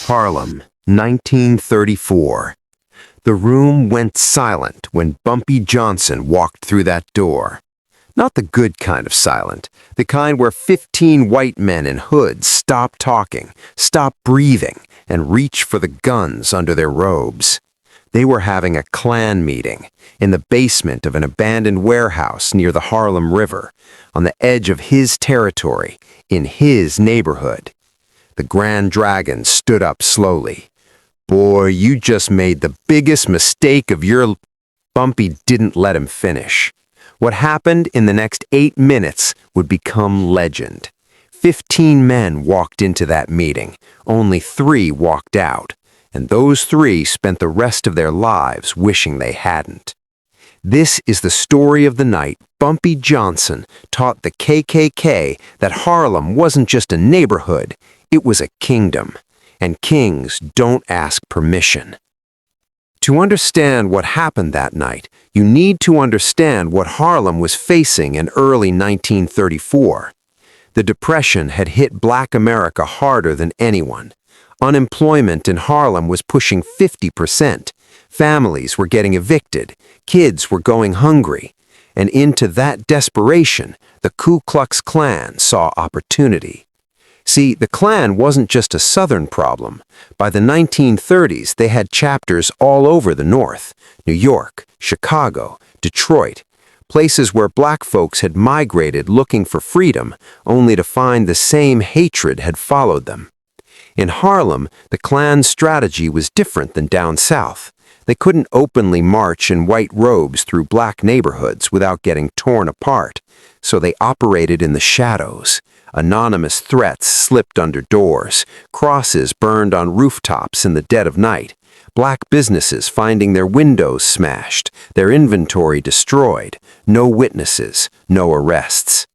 Harlem, 1934. The room went silent when Bumpy Johnson walked through that door. Not the good kind of silent, the kind where 15 white men in hoods stop talking, stop breathing, and reach for the guns under their robes. They were having a Klan meeting in the basement of an abandoned warehouse near the Harlem River, on the edge of his territory, in his neighborhood. The Grand Dragon stood up slowly. "Boy, you just made the biggest mistake of your..." Bumpy didn't let him finish. What happened in the next 8 minutes would become legend. 15 men walked into that meeting. Only 3 walked out. And those 3 spent the rest of their lives wishing they hadn't. This is the story of the night Bumpy Johnson taught the KKK that Harlem wasn't just a neighborhood, it was a kingdom. And kings don't ask permission. To understand what happened that night, you need to understand what Harlem was facing in early 1934. The Depression had hit Black America harder than anyone. Unemployment in Harlem was pushing 50%. Families were getting evicted. Kids were going hungry. And into that desperation, the Ku Klux Klan saw opportunity. See, the Klan wasn't just a Southern problem. By the 1930s, they had chapters all over the North: New York, Chicago, Detroit, places where Black folks had migrated looking for freedom, only to find the same hatred had followed them. In Harlem, the Klan's strategy was different than down south. They couldn't openly march in white robes through Black neighborhoods without getting torn apart, so they operated in the shadows. Anonymous threats slipped under doors, crosses burned on rooftops in the dead of night, Black businesses finding their windows smashed, their inventory destroyed, no witnesses, no arrests.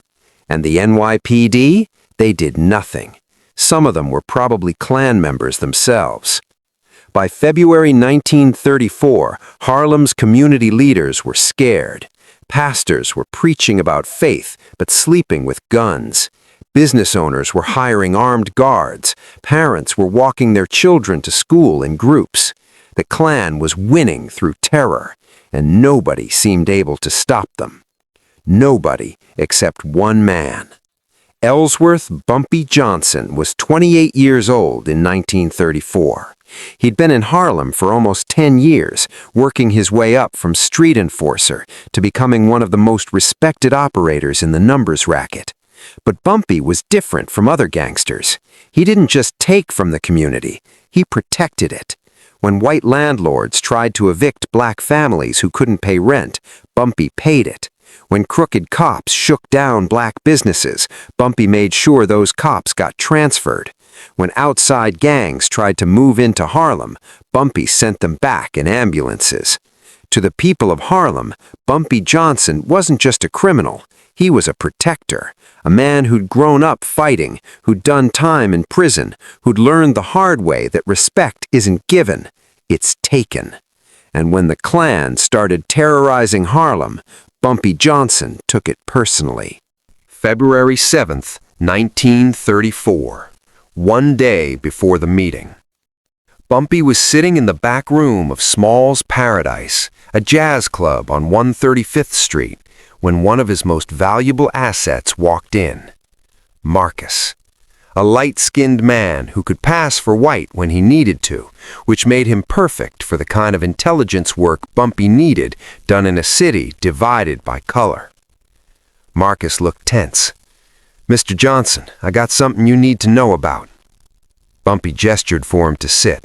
And the NYPD? They did nothing. Some of them were probably Klan members themselves. By February 1934, Harlem's community leaders were scared. Pastors were preaching about faith, but sleeping with guns. Business owners were hiring armed guards. Parents were walking their children to school in groups. The Klan was winning through terror, and nobody seemed able to stop them. Nobody except one man. Ellsworth Bumpy Johnson was 28 years old in 1934. He'd been in Harlem for almost 10 years, working his way up from street enforcer to becoming one of the most respected operators in the numbers racket. But Bumpy was different from other gangsters. He didn't just take from the community, he protected it. When white landlords tried to evict Black families who couldn't pay rent, Bumpy paid it. When crooked cops shook down Black businesses, Bumpy made sure those cops got transferred. When outside gangs tried to move into Harlem, Bumpy sent them back in ambulances. To the people of Harlem, Bumpy Johnson wasn't just a criminal. He was a protector, a man who'd grown up fighting, who'd done time in prison, who'd learned the hard way that respect isn't given, it's taken. And when the Klan started terrorizing Harlem, Bumpy Johnson took it personally. February 7th, 1934. One day before the meeting. Bumpy was sitting in the back room of Small's Paradise, a jazz club on 135th Street, when one of his most valuable assets walked in. Marcus. A light-skinned man who could pass for white when he needed to, which made him perfect for the kind of intelligence work Bumpy needed done in a city divided by color. Marcus looked tense. "Mr. Johnson, I got something you need to know about." Bumpy gestured for him to sit.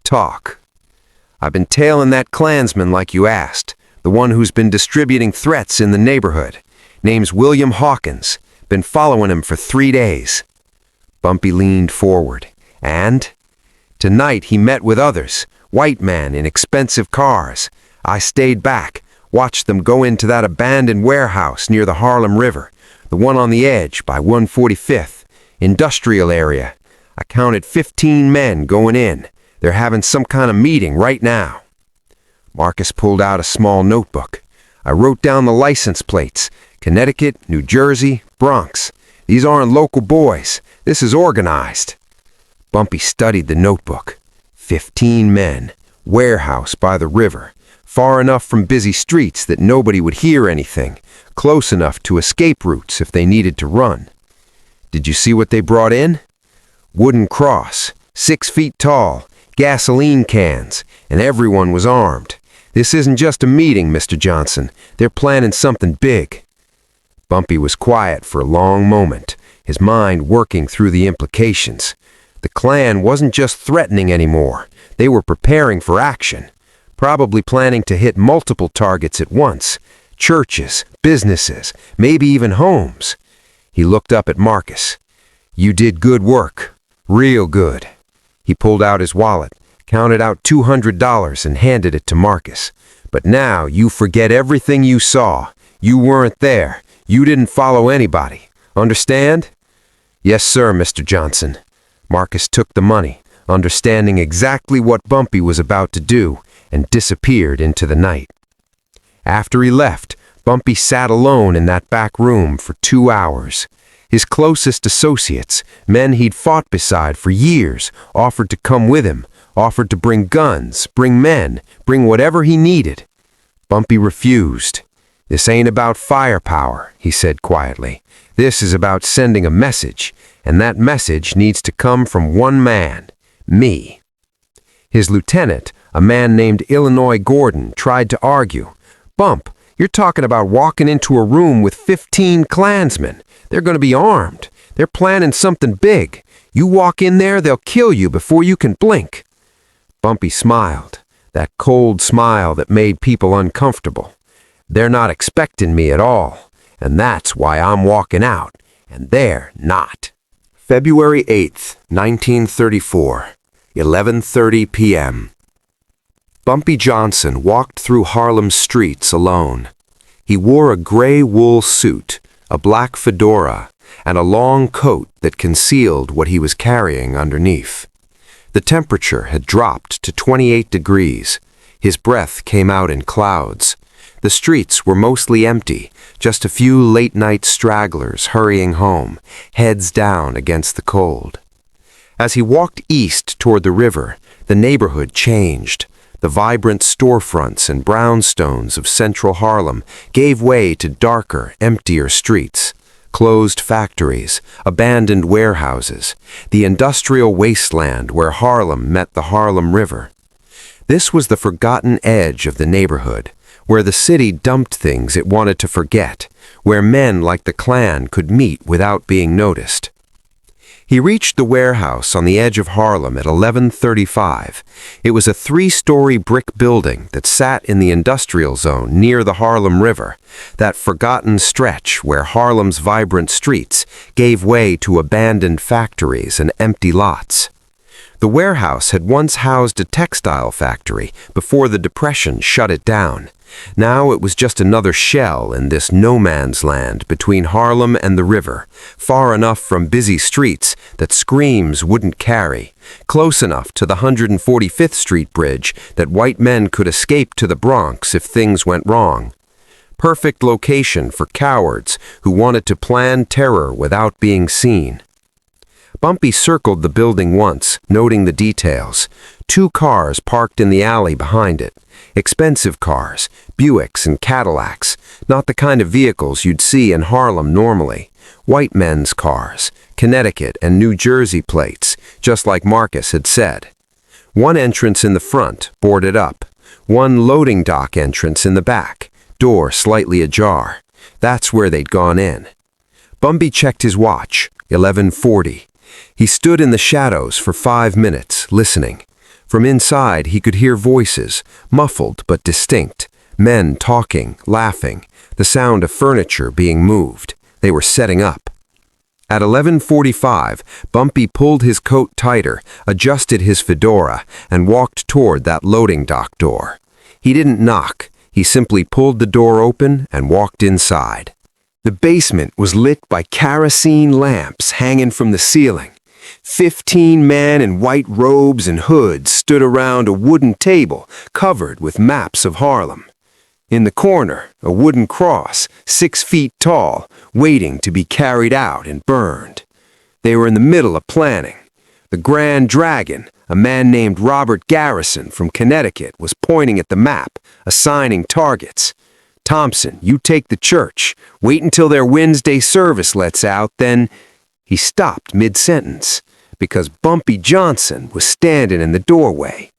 "Talk." "I've been tailing that Klansman like you asked, the one who's been distributing threats in the neighborhood. Name's William Hawkins. Been following him for 3 days." Bumpy leaned forward. "And?" "Tonight he met with others, white men in expensive cars. I stayed back, watched them go into that abandoned warehouse near the Harlem River, the one on the edge by 145th, industrial area. I counted 15 men going in. They're having some kind of meeting right now." Marcus pulled out a small notebook. "I wrote down the license plates. Connecticut, New Jersey, Bronx. These aren't local boys. This is organized." Bumpy studied the notebook. 15 men, warehouse by the river, far enough from busy streets that nobody would hear anything, close enough to escape routes if they needed to run. Did you see what they brought in? Wooden cross, 6 feet tall, gasoline cans, and everyone was armed. This isn't just a meeting, Mr. Johnson. They're planning something big. Bumpy was quiet for a long moment, his mind working through the implications. The Klan wasn't just threatening anymore. They were preparing for action, probably planning to hit multiple targets at once. Churches, businesses, maybe even homes. He looked up at Marcus. You did good work. Real good. He pulled out his wallet, counted out $200 and handed it to Marcus. But now you forget everything you saw. You weren't there. You didn't follow anybody. Understand? Yes, sir, Mr. Johnson. Marcus took the money, understanding exactly what Bumpy was about to do, and disappeared into the night. After he left, Bumpy sat alone in that back room for 2 hours. His closest associates, men he'd fought beside for years, offered to come with him, offered to bring guns, bring men, bring whatever he needed. Bumpy refused. This ain't about firepower, he said quietly. This is about sending a message, and that message needs to come from one man, me. His lieutenant, a man named Illinois Gordon, tried to argue. Bump, you're talking about walking into a room with 15 Klansmen. They're going to be armed. They're planning something big. You walk in there, they'll kill you before you can blink. Bumpy smiled, that cold smile that made people uncomfortable. They're not expecting me at all, and that's why I'm walking out, and they're not. February 8th, 1934, 11:30 p.m. Bumpy Johnson walked through Harlem's streets alone. He wore a gray wool suit, a black fedora, and a long coat that concealed what he was carrying underneath. The temperature had dropped to 28 degrees. His breath came out in clouds. The streets were mostly empty, just a few late-night stragglers hurrying home, heads down against the cold. As he walked east toward the river, the neighborhood changed. The vibrant storefronts and brownstones of central Harlem gave way to darker, emptier streets. Closed factories, abandoned warehouses, the industrial wasteland where Harlem met the Harlem River. This was the forgotten edge of the neighborhood, where the city dumped things it wanted to forget, where men like the Klan could meet without being noticed. He reached the warehouse on the edge of Harlem at 11:35. It was a 3-story brick building that sat in the industrial zone near the Harlem River, that forgotten stretch where Harlem's vibrant streets gave way to abandoned factories and empty lots. The warehouse had once housed a textile factory before the Depression shut it down. Now it was just another shell in this no-man's land between Harlem and the river, far enough from busy streets that screams wouldn't carry, close enough to the 145th Street Bridge that white men could escape to the Bronx if things went wrong. Perfect location for cowards who wanted to plan terror without being seen. Bumpy circled the building once, noting the details. 2 cars parked in the alley behind it. Expensive cars, Buicks and Cadillacs, not the kind of vehicles you'd see in Harlem normally. White men's cars, Connecticut and New Jersey plates, just like Marcus had said. One entrance in the front, boarded up. One loading dock entrance in the back, door slightly ajar. That's where they'd gone in. Bumpy checked his watch, 11:40. He stood in the shadows for 5 minutes, listening. From inside, he could hear voices, muffled but distinct. Men talking, laughing, the sound of furniture being moved. They were setting up. At 11:45, Bumpy pulled his coat tighter, adjusted his fedora, and walked toward that loading dock door. He didn't knock. He simply pulled the door open and walked inside. The basement was lit by kerosene lamps hanging from the ceiling. 15 men in white robes and hoods stood around a wooden table covered with maps of Harlem. In the corner, a wooden cross, 6 feet tall, waiting to be carried out and burned. They were in the middle of planning. The Grand Dragon, a man named Robert Garrison from Connecticut, was pointing at the map, assigning targets. "Thompson, you take the church. Wait until their Wednesday service lets out, then—" He stopped mid-sentence because Bumpy Johnson was standing in the doorway.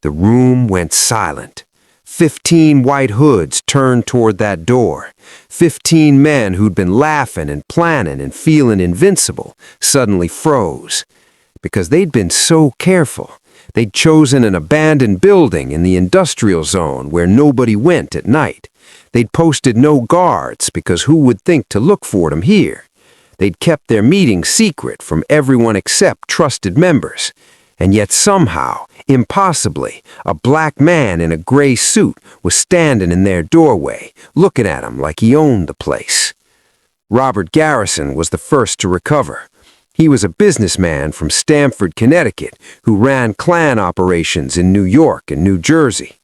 The room went silent. 15 white hoods turned toward that door. 15 men who'd been laughing and planning and feeling invincible suddenly froze. Because they'd been so careful. They'd chosen an abandoned building in the industrial zone where nobody went at night. They'd posted no guards because who would think to look for them here? They'd kept their meeting secret from everyone except trusted members. And yet somehow, impossibly, a black man in a gray suit was standing in their doorway, looking at them like he owned the place. Robert Garrison was the first to recover. He was a businessman from Stamford, Connecticut, who ran Klan operations in New York and New Jersey.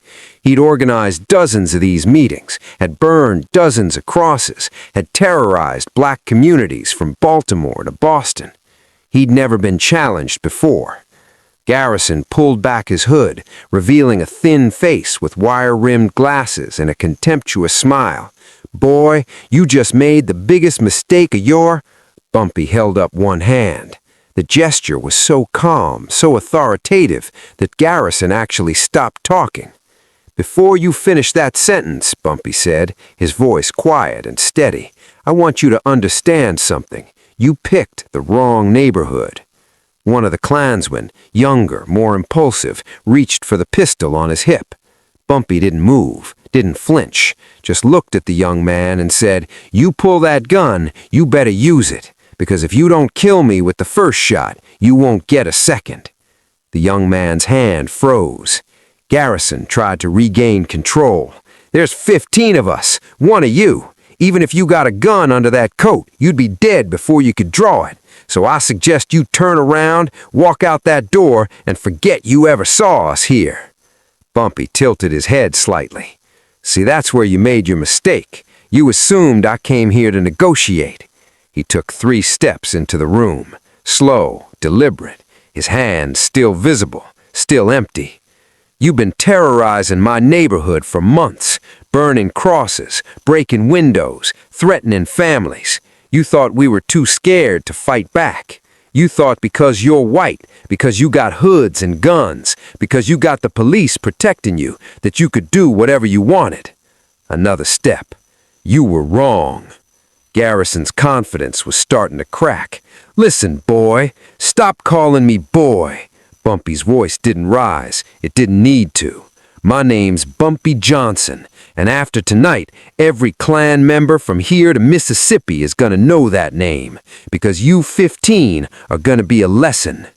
He'd organized dozens of these meetings, had burned dozens of crosses, had terrorized black communities from Baltimore to Boston. He'd never been challenged before. Garrison pulled back his hood, revealing a thin face with wire-rimmed glasses and a contemptuous smile. "Boy, you just made the biggest mistake of your—" Bumpy held up one hand. The gesture was so calm, so authoritative, that Garrison actually stopped talking. "Before you finish that sentence," Bumpy said, his voice quiet and steady, "I want you to understand something. You picked the wrong neighborhood." One of the Klansmen, younger, more impulsive, reached for the pistol on his hip. Bumpy didn't move, didn't flinch, just looked at the young man and said, "You pull that gun, you better use it, because if you don't kill me with the first shot, you won't get a second." The young man's hand froze. Garrison tried to regain control. "There's 15 of us, one of you. Even if you got a gun under that coat, you'd be dead before you could draw it. So I suggest you turn around, walk out that door, and forget you ever saw us here." Bumpy tilted his head slightly. "See, that's where you made your mistake. You assumed I came here to negotiate." He took 3 steps into the room, slow, deliberate, his hands still visible, still empty. "You've been terrorizing my neighborhood for months, burning crosses, breaking windows, threatening families. You thought we were too scared to fight back. You thought because you're white, because you got hoods and guns, because you got the police protecting you, that you could do whatever you wanted. Another step. You were wrong." Garrison's confidence was starting to crack. "Listen, boy, stop calling me boy." Bumpy's voice didn't rise. It didn't need to. "My name's Bumpy Johnson, and after tonight, every Klan member from here to Mississippi is gonna know that name, because you 15 are gonna be a lesson."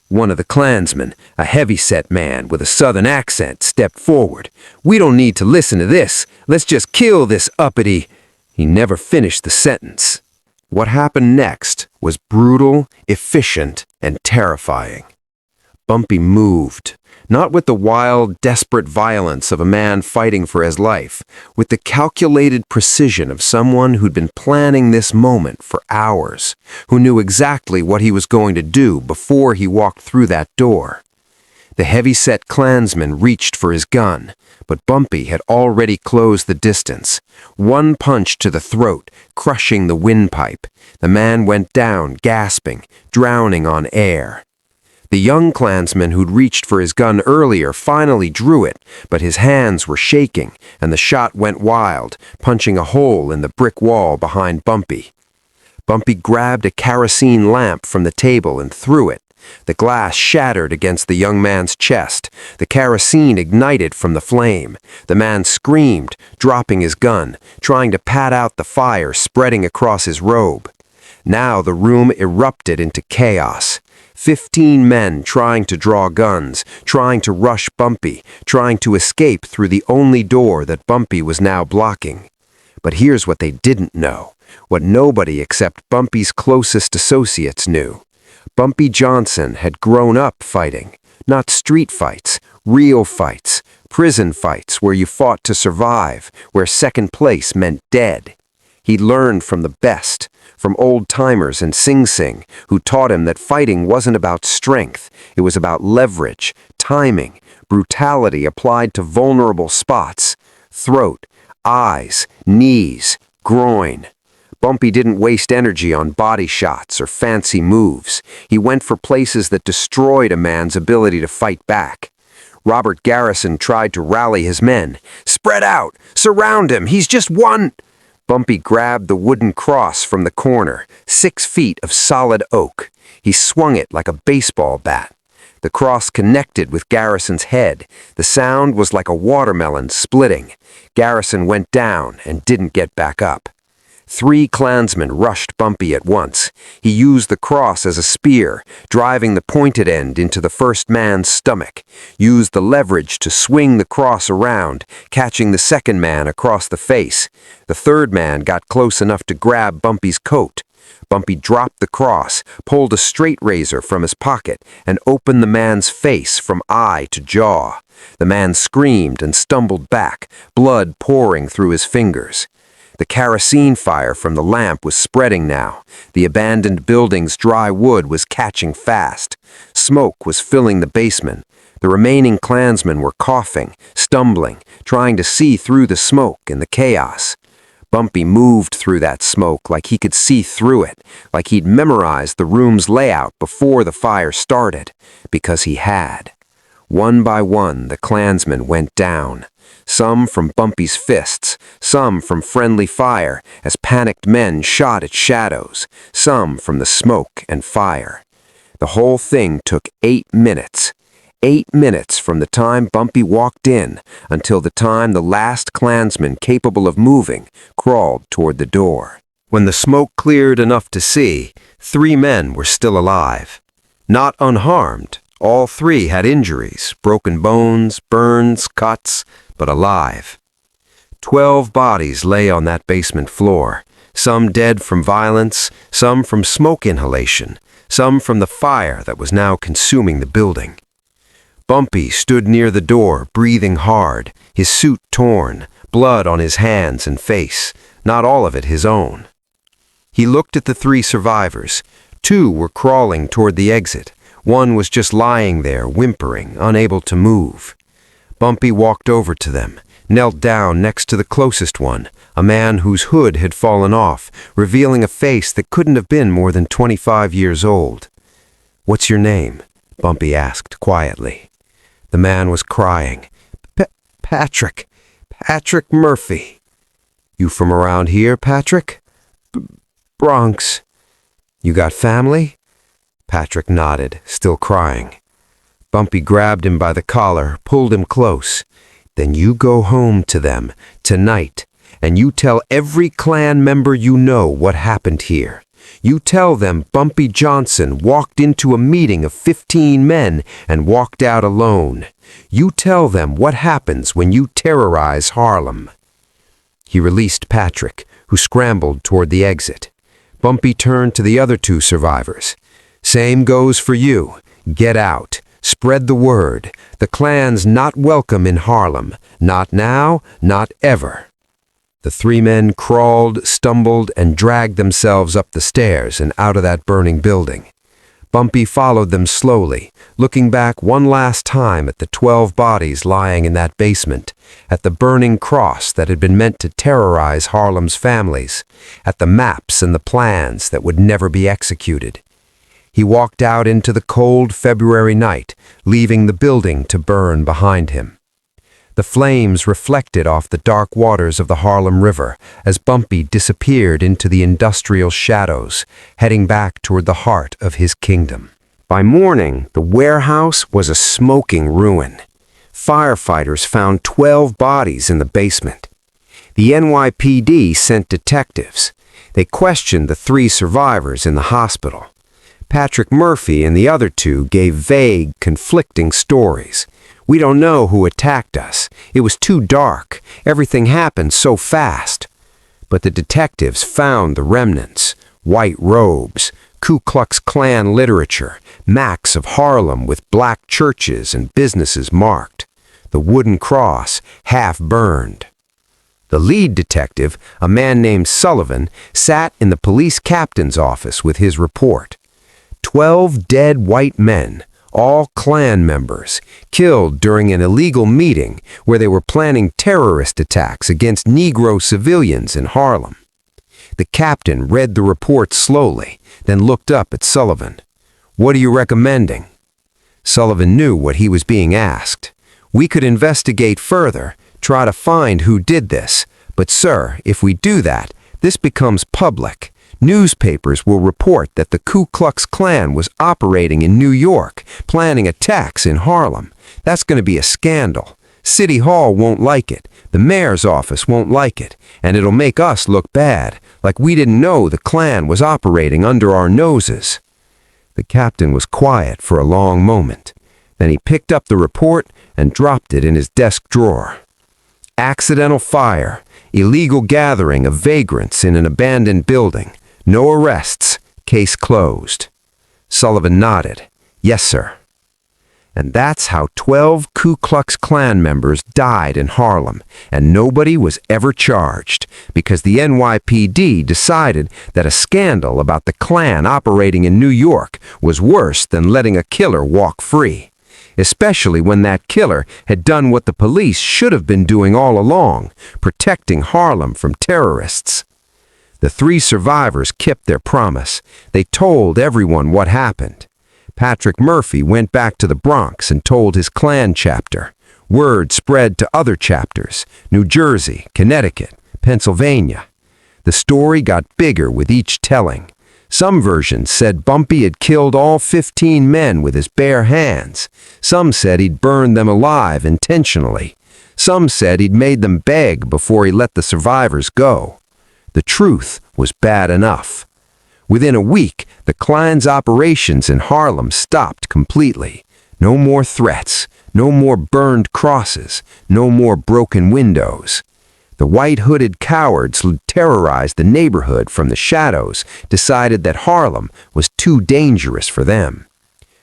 One of the Klansmen, a heavy-set man with a southern accent, stepped forward. "We don't need to listen to this. Let's just kill this uppity—" He never finished the sentence. What happened next was brutal, efficient, and terrifying. Bumpy moved, not with the wild, desperate violence of a man fighting for his life, with the calculated precision of someone who'd been planning this moment for hours, who knew exactly what he was going to do before he walked through that door. The heavy-set Klansman reached for his gun, but Bumpy had already closed the distance. One punch to the throat, crushing the windpipe. The man went down, gasping, drowning on air. The young Klansman who'd reached for his gun earlier finally drew it, but his hands were shaking, and the shot went wild, punching a hole in the brick wall behind Bumpy. Bumpy grabbed a kerosene lamp from the table and threw it. The glass shattered against the young man's chest. The kerosene ignited from the flame. The man screamed, dropping his gun, trying to pat out the fire spreading across his robe. Now the room erupted into chaos. 15 men trying to draw guns, trying to rush Bumpy, trying to escape through the only door that Bumpy was now blocking. But here's what they didn't know, what nobody except Bumpy's closest associates knew. Bumpy Johnson had grown up fighting, not street fights, real fights, prison fights where you fought to survive, where second place meant dead. He learned from the best from old-timers in Sing Sing who taught him that fighting wasn't about strength, it was about leverage, timing, brutality applied to vulnerable spots, throat, eyes, knees, groin. Bumpy didn't waste energy on body shots or fancy moves. He went for places that destroyed a man's ability to fight back. Robert Garrison tried to rally his men. "Spread out! Surround him! He's just one!" Bumpy grabbed the wooden cross from the corner, 6 feet of solid oak. He swung it like a baseball bat. The cross connected with Garrison's head. The sound was like a watermelon splitting. Garrison went down and didn't get back up. 3 Klansmen rushed Bumpy at once. He used the cross as a spear, driving the pointed end into the first man's stomach, used the leverage to swing the cross around, catching the second man across the face. The third man got close enough to grab Bumpy's coat. Bumpy dropped the cross, pulled a straight razor from his pocket, and opened the man's face from eye to jaw. The man screamed and stumbled back, blood pouring through his fingers. The kerosene fire from the lamp was spreading now. The abandoned building's dry wood was catching fast. Smoke was filling the basement. The remaining Klansmen were coughing, stumbling, trying to see through the smoke and the chaos. Bumpy moved through that smoke like he could see through it, like he'd memorized the room's layout before the fire started, because he had. One by one, the Klansmen went down. Some from Bumpy's fists, some from friendly fire as panicked men shot at shadows, some from the smoke and fire. The whole thing took 8 minutes. 8 minutes from the time Bumpy walked in until the time the last Klansman capable of moving crawled toward the door. When the smoke cleared enough to see, 3 men were still alive. Not unharmed, all 3 had injuries, broken bones, burns, cuts, but alive. 12 bodies lay on that basement floor, some dead from violence, some from smoke inhalation, some from the fire that was now consuming the building. Bumpy stood near the door, breathing hard, his suit torn, blood on his hands and face, not all of it his own. He looked at the 3 survivors. 2 were crawling toward the exit. 1 was just lying there, whimpering, unable to move. Bumpy walked over to them, knelt down next to the closest one, a man whose hood had fallen off, revealing a face that couldn't have been more than 25 years old. "What's your name?" Bumpy asked quietly. The man was crying. Patrick Murphy." "You from around here, Patrick?" Bronx." "You got family?" Patrick nodded, still crying. Bumpy grabbed him by the collar, pulled him close. "Then you go home to them, tonight, and you tell every Klan member you know what happened here. You tell them Bumpy Johnson walked into a meeting of 15 men and walked out alone. You tell them what happens when you terrorize Harlem." He released Patrick, who scrambled toward the exit. Bumpy turned to the other 2 survivors. "Same goes for you. Get out. Spread the word. The Klan's not welcome in Harlem. Not now, not ever." The 3 men crawled, stumbled, and dragged themselves up the stairs and out of that burning building. Bumpy followed them slowly, looking back one last time at the 12 bodies lying in that basement, at the burning cross that had been meant to terrorize Harlem's families, at the maps and the plans that would never be executed. He walked out into the cold February night, leaving the building to burn behind him. The flames reflected off the dark waters of the Harlem River as Bumpy disappeared into the industrial shadows, heading back toward the heart of his kingdom. By morning, the warehouse was a smoking ruin. Firefighters found 12 bodies in the basement. The NYPD sent detectives. They questioned the 3 survivors in the hospital. Patrick Murphy and the other 2 gave vague, conflicting stories. "We don't know who attacked us. It was too dark. Everything happened so fast." But the detectives found the remnants: white robes, Ku Klux Klan literature, maps of Harlem with black churches and businesses marked, the wooden cross half burned. The lead detective, a man named Sullivan, sat in the police captain's office with his report. 12 dead white men, all Klan members, killed during an illegal meeting where they were planning terrorist attacks against Negro civilians in Harlem. The captain read the report slowly, then looked up at Sullivan. "What are you recommending?" Sullivan knew what he was being asked. "We could investigate further, try to find who did this. But sir, if we do that, this becomes public. Newspapers will report that the Ku Klux Klan was operating in New York, planning attacks in Harlem. That's going to be a scandal. City Hall won't like it. The mayor's office won't like it. And it'll make us look bad, like we didn't know the Klan was operating under our noses." The captain was quiet for a long moment. Then he picked up the report and dropped it in his desk drawer. "Accidental fire, illegal gathering of vagrants in an abandoned building. No arrests. Case closed." Sullivan nodded. "Yes, sir." And that's how 12 Ku Klux Klan members died in Harlem, and nobody was ever charged, because the NYPD decided that a scandal about the Klan operating in New York was worse than letting a killer walk free, especially when that killer had done what the police should have been doing all along, protecting Harlem from terrorists. The 3 survivors kept their promise. They told everyone what happened. Patrick Murphy went back to the Bronx and told his Klan chapter. Word spread to other chapters, New Jersey, Connecticut, Pennsylvania. The story got bigger with each telling. Some versions said Bumpy had killed all 15 men with his bare hands. Some said he'd burned them alive intentionally. Some said he'd made them beg before he let the survivors go. The truth was bad enough. Within a week, the Klan's operations in Harlem stopped completely. No more threats, no more burned crosses, no more broken windows. The white-hooded cowards who terrorized the neighborhood from the shadows decided that Harlem was too dangerous for them.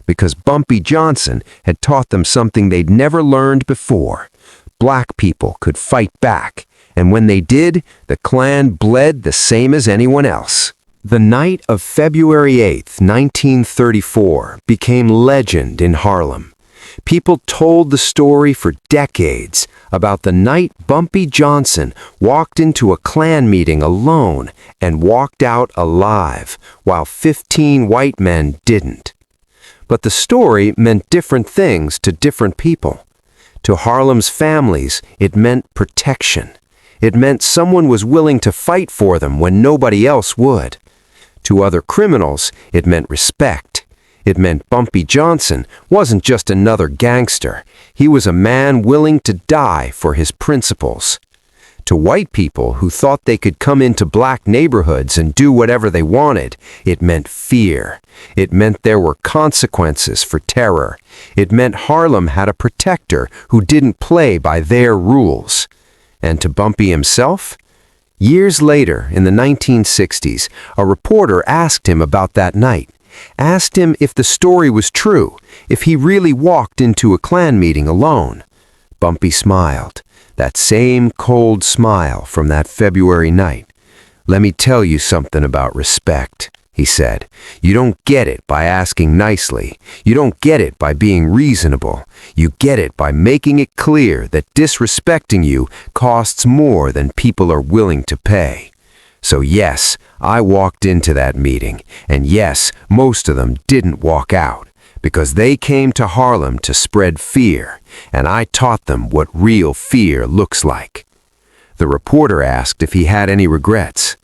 Because Bumpy Johnson had taught them something they'd never learned before. Black people could fight back, and when they did, the Klan bled the same as anyone else. The night of February 8, 1934, became legend in Harlem. People told the story for decades about the night Bumpy Johnson walked into a Klan meeting alone and walked out alive, while 15 white men didn't. But the story meant different things to different people. To Harlem's families, it meant protection. It meant someone was willing to fight for them when nobody else would. To other criminals, it meant respect. It meant Bumpy Johnson wasn't just another gangster. He was a man willing to die for his principles. To white people who thought they could come into black neighborhoods and do whatever they wanted, it meant fear. It meant there were consequences for terror. It meant Harlem had a protector who didn't play by their rules. And to Bumpy himself? Years later, in the 1960s, a reporter asked him about that night, asked him if the story was true, if he really walked into a Klan meeting alone. Bumpy smiled, that same cold smile from that February night. "Let me tell you something about respect," he said. "You don't get it by asking nicely. You don't get it by being reasonable. You get it by making it clear that disrespecting you costs more than people are willing to pay." So yes, I walked into that meeting, and yes, most of them didn't walk out, because they came to Harlem to spread fear, and I taught them what real fear looks like. The reporter asked if he had any regrets.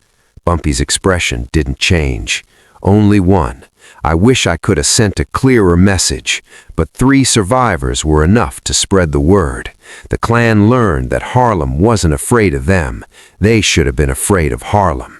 Bumpy's expression didn't change. Only one. "I wish I could have sent a clearer message, but 3 survivors were enough to spread the word. The Klan learned that Harlem wasn't afraid of them. They should have been afraid of Harlem."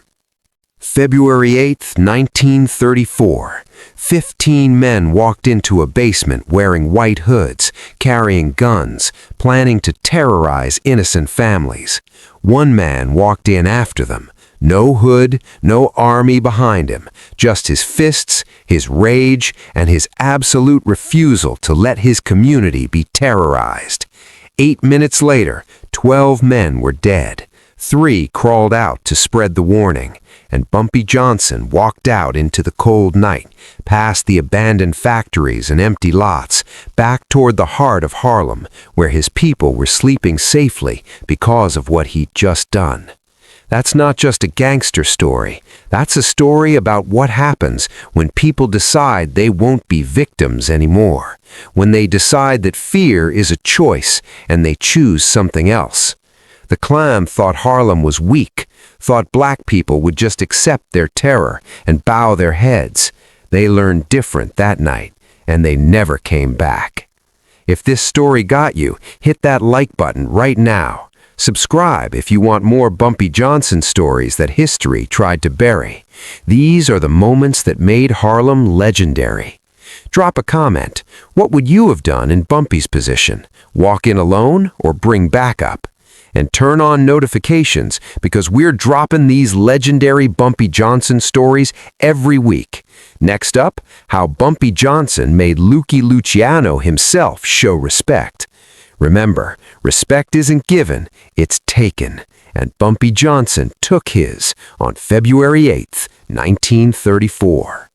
February 8, 1934. 15 men walked into a basement wearing white hoods, carrying guns, planning to terrorize innocent families. One man walked in after them. No hood, no army behind him, just his fists, his rage, and his absolute refusal to let his community be terrorized. 8 minutes later, 12 men were dead. 3 crawled out to spread the warning, and Bumpy Johnson walked out into the cold night, past the abandoned factories and empty lots, back toward the heart of Harlem, where his people were sleeping safely because of what he'd just done. That's not just a gangster story. That's a story about what happens when people decide they won't be victims anymore, when they decide that fear is a choice and they choose something else. The Klan thought Harlem was weak, thought black people would just accept their terror and bow their heads. They learned different that night, and they never came back. If this story got you, hit that like button right now. Subscribe if you want more Bumpy Johnson stories that history tried to bury. These are the moments that made Harlem legendary. Drop a comment. What would you have done in Bumpy's position? Walk in alone or bring backup? And turn on notifications because we're dropping these legendary Bumpy Johnson stories every week. Next up, how Bumpy Johnson made Lucky Luciano himself show respect. Remember, respect isn't given, it's taken. And Bumpy Johnson took his on February 8th, 1934.